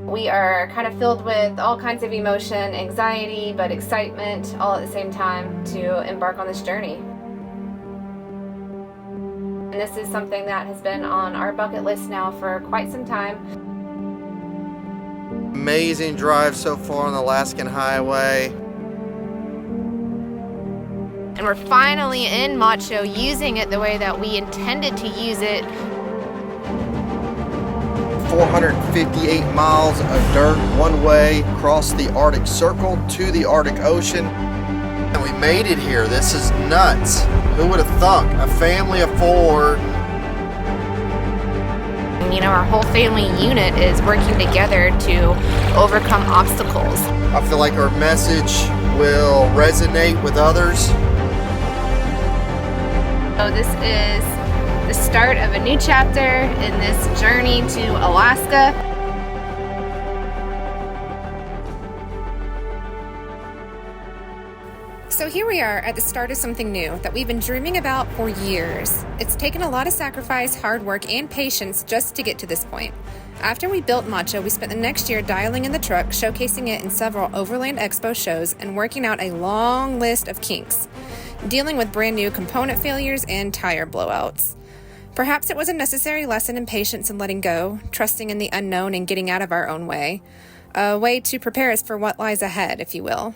We are kind of filled with all kinds of emotion, anxiety, but excitement all at the same time to embark on this journey. And this is something that has been on our bucket list now for quite some time. Amazing drive so far on the Alaskan Highway. And we're finally in Macho, using it the way that we intended to use it. 458 miles of dirt one way across the Arctic Circle to the Arctic Ocean. And we made it here. This is nuts. Who would have thunk? A family of 4. You know, our whole family unit is working together to overcome obstacles. I feel like our message will resonate with others. So this is the start of a new chapter in this journey to Alaska. So here we are at the start of something new that we've been dreaming about for years. It's taken a lot of sacrifice, hard work, and patience just to get to this point. After we built Macho, we spent the next year dialing in the truck, showcasing it in several Overland Expo shows, and working out a long list of kinks, dealing with brand new component failures and tire blowouts. Perhaps it was a necessary lesson in patience and letting go, trusting in the unknown and getting out of our own way. A way to prepare us for what lies ahead, if you will.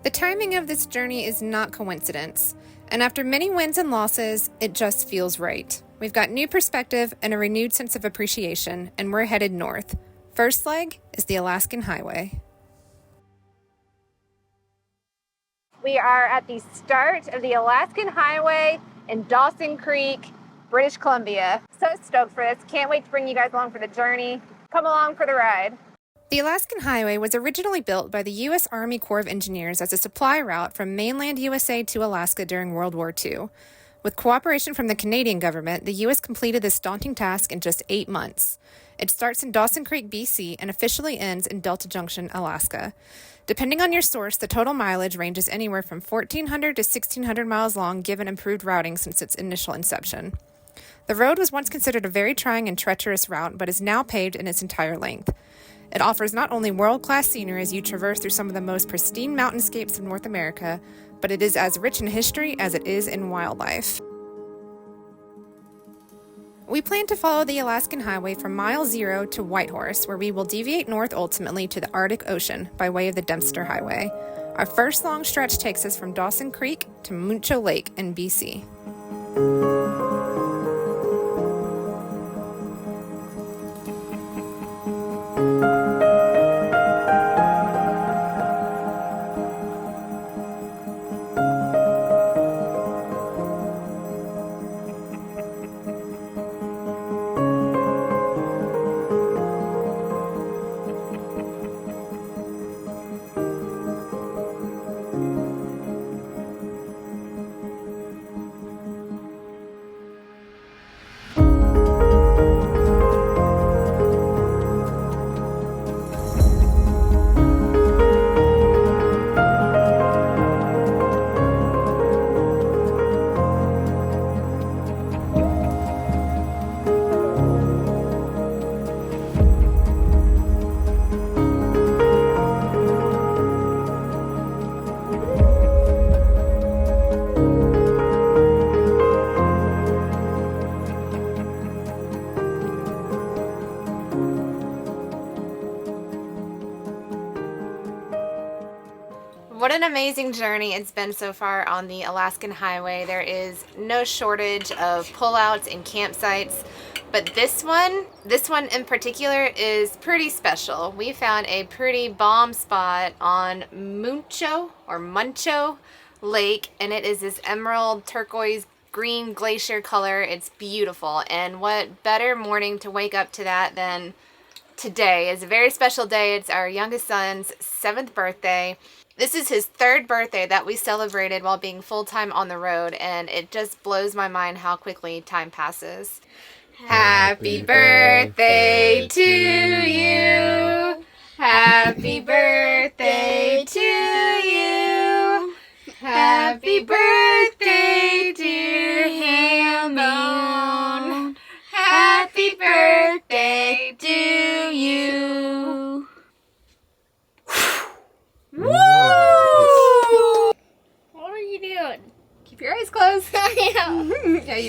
The timing of this journey is not coincidence, and after many wins and losses, it just feels right. We've got new perspective and a renewed sense of appreciation, and we're headed north. First leg is the Alaskan Highway. We are at the start of the Alaskan Highway in Dawson Creek, British Columbia. So stoked for this. Can't wait to bring you guys along for the journey. Come along for the ride. The Alaskan Highway was originally built by the U.S. Army Corps of Engineers as a supply route from mainland USA to Alaska during World War II. With cooperation from the Canadian government, the U.S. completed this daunting task in just 8 months. It starts in Dawson Creek, BC, and officially ends in Delta Junction, Alaska. Depending on your source, the total mileage ranges anywhere from 1,400 to 1,600 miles long, given improved routing since its initial inception. The road was once considered a very trying and treacherous route, but is now paved in its entire length. It offers not only world-class scenery as you traverse through some of the most pristine mountainscapes of North America, but it is as rich in history as it is in wildlife. We plan to follow the Alaskan Highway from mile 0 to Whitehorse, where we will deviate north ultimately to the Arctic Ocean by way of the Dempster Highway. Our first long stretch takes us from Dawson Creek to Macho Lake in BC. What an amazing journey it's been so far on the Alaskan Highway. There is no shortage of pullouts and campsites, but this one in particular is pretty special. We found a pretty bomb spot on Macho Lake, and it is this emerald turquoise green glacier color. It's beautiful, and what better morning to wake up to that than today. It's a very special day. It's our youngest son's 7th birthday. This is his 3rd birthday that we celebrated while being full-time on the road, and it just blows my mind how quickly time passes. Happy birthday to you. Happy birthday to you. Happy birthday, dear Hambone. Happy birthday to you.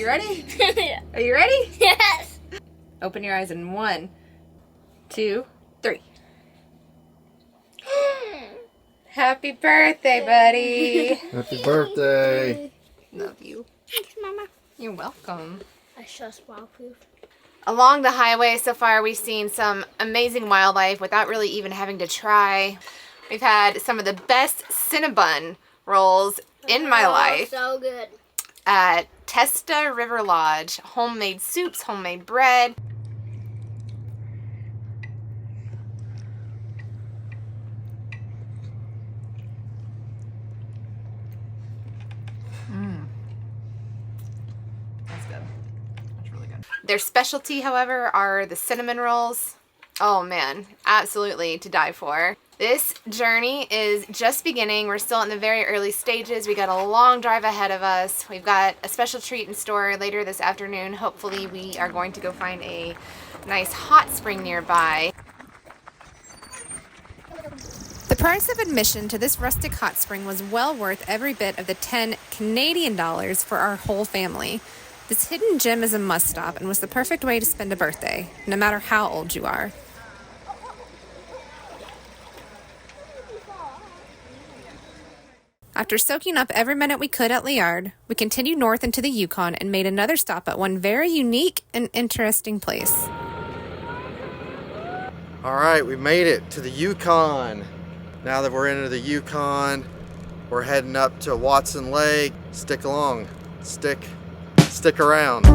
you ready? Yeah. Are you ready? Yes. Open your eyes in 1, 2, 3. Happy birthday, buddy. Happy birthday. Love you. Thanks, Mama. You're welcome. I trust wildproof. Along the highway so far, we've seen some amazing wildlife without really even having to try. We've had some of the best Cinnabon rolls in my life. So good. At Testa River Lodge. Homemade soups, homemade bread. That's good. That's really good. Their specialty, however, are the cinnamon rolls. Oh man, absolutely to die for. This journey is just beginning. We're still in the very early stages. We got a long drive ahead of us. We've got a special treat in store later this afternoon. Hopefully we are going to go find a nice hot spring nearby. The price of admission to this rustic hot spring was well worth every bit of the 10 Canadian dollars for our whole family. This hidden gem is a must stop and was the perfect way to spend a birthday, no matter how old you are. After soaking up every minute we could at Liard, we continued north into the Yukon and made another stop at one very unique and interesting place. All right, we made it to the Yukon. Now that we're into the Yukon, we're heading up to Watson Lake. Stick along, stick around.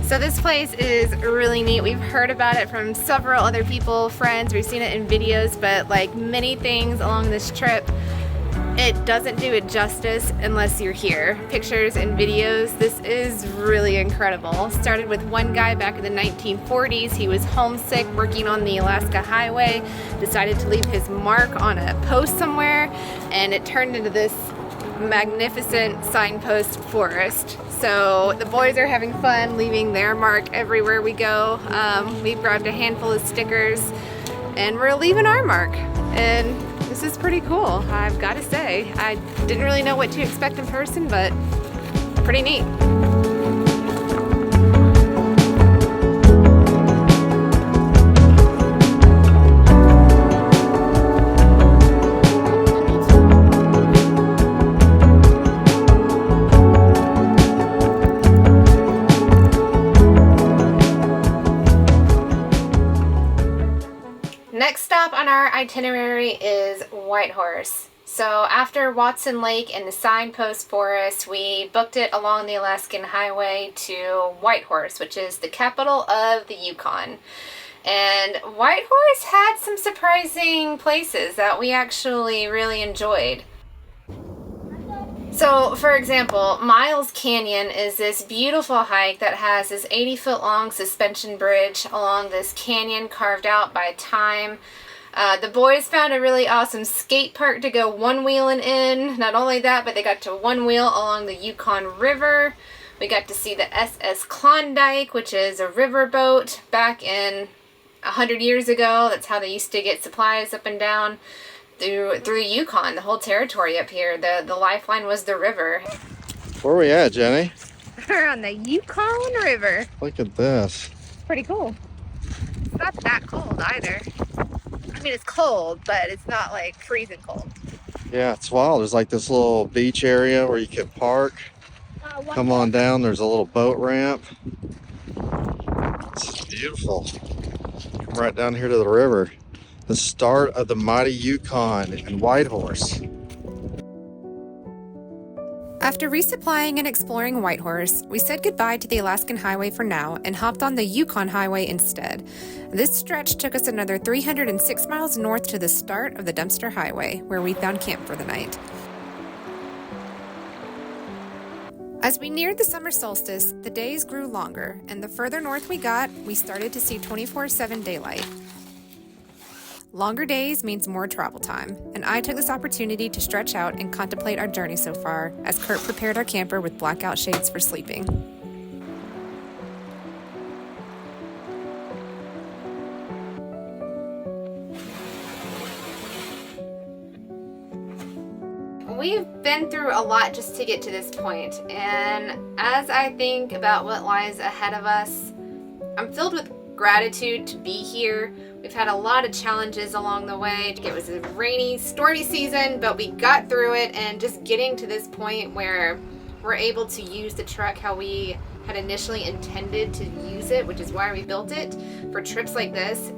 So this place is really neat. We've heard about it from several other people, friends. We've seen it in videos, but like many things along this trip, it doesn't do it justice unless you're here. Pictures and videos, this is really incredible. Started with one guy back in the 1940s. He was homesick working on the Alaskan Highway, decided to leave his mark on a post somewhere, and it turned into this magnificent signpost forest. So the boys are having fun leaving their mark everywhere we go. We've grabbed a handful of stickers and we're leaving our mark. And this is pretty cool, I've got to say. I didn't really know what to expect in person, but pretty neat. Next stop on our itinerary is Whitehorse. So after Watson Lake and the Signpost Forest, we booked it along the Alaskan Highway to Whitehorse, which is the capital of the Yukon. And Whitehorse had some surprising places that we actually really enjoyed. So, for example, Miles Canyon is this beautiful hike that has this 80-foot long suspension bridge along this canyon carved out by time. The boys found a really awesome skate park to go one-wheeling in. Not only that, but they got to one-wheel along the Yukon River. We got to see the SS Klondike, which is a riverboat back in 100 years ago. That's how they used to get supplies up and down through the Yukon, the whole territory up here. The lifeline was the river. Where are we at, Jenny? We're on the Yukon River. Look at this. Pretty cool. It's not that cold either. I mean, it's cold, but it's not like freezing cold. Yeah, it's wild. There's like this little beach area where you can park. Come on down, there's a little boat ramp. It's beautiful. Come right down here to the river. The start of the mighty Yukon in Whitehorse. After resupplying and exploring Whitehorse, we said goodbye to the Alaskan Highway for now and hopped on the Yukon Highway instead. This stretch took us another 306 miles north to the start of the Dempster Highway, where we found camp for the night. As we neared the summer solstice, the days grew longer, and the further north we got, we started to see 24/7 daylight. Longer days means more travel time, and I took this opportunity to stretch out and contemplate our journey so far as Kurt prepared our camper with blackout shades for sleeping. We've been through a lot just to get to this point, and as I think about what lies ahead of us, I'm filled with gratitude to be here. We've had a lot of challenges along the way. It was a rainy, stormy season, but we got through it, and just getting to this point where we're able to use the truck how we had initially intended to use it, which is why we built it for trips like this,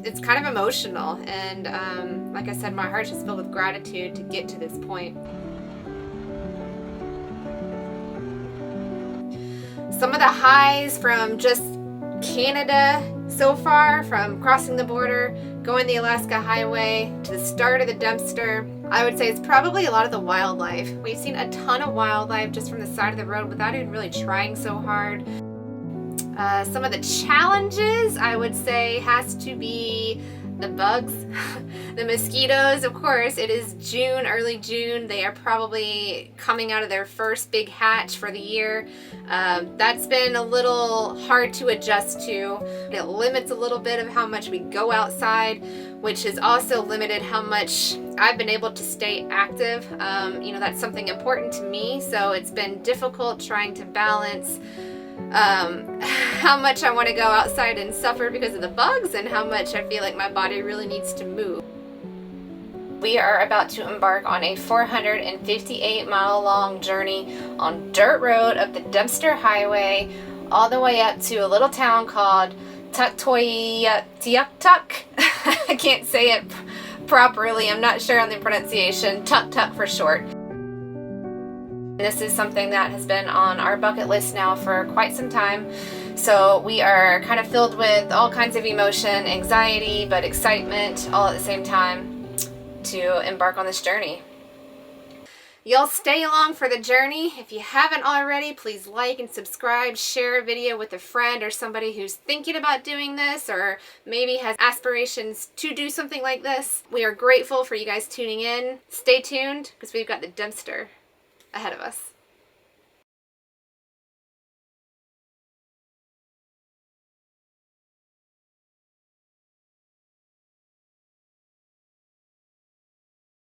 it's kind of emotional. And like I said, my heart's just filled with gratitude to get to this point. Some of the highs from just Canada so far, from crossing the border, going the Alaskan Highway to the start of the Dempster, I would say it's probably a lot of the wildlife. We've seen a ton of wildlife just from the side of the road without even really trying so hard. Some of the challenges, I would say, has to be the bugs, the mosquitoes. Of course, it is June, early June. They are probably coming out of their first big hatch for the year. That's been a little hard to adjust to. It limits a little bit of how much we go outside, which has also limited how much I've been able to stay active. That's something important to me, so it's been difficult trying to balance how much I want to go outside and suffer because of the bugs and how much I feel like my body really needs to move. We are about to embark on a 458-mile long journey on dirt road up the Dempster Highway all the way up to a little town called Tuktoyaktuk. I can't say it properly. I'm not sure on the pronunciation. Tuk-tuk for short. This is something that has been on our bucket list now for quite some time, so we are kind of filled with all kinds of emotion, anxiety, but excitement all at the same time to embark on this journey. Y'all stay along for the journey. If you haven't already, please like and subscribe, share a video with a friend or somebody who's thinking about doing this or maybe has aspirations to do something like this. We are grateful for you guys tuning in. Stay tuned because we've got the Dempster ahead of us.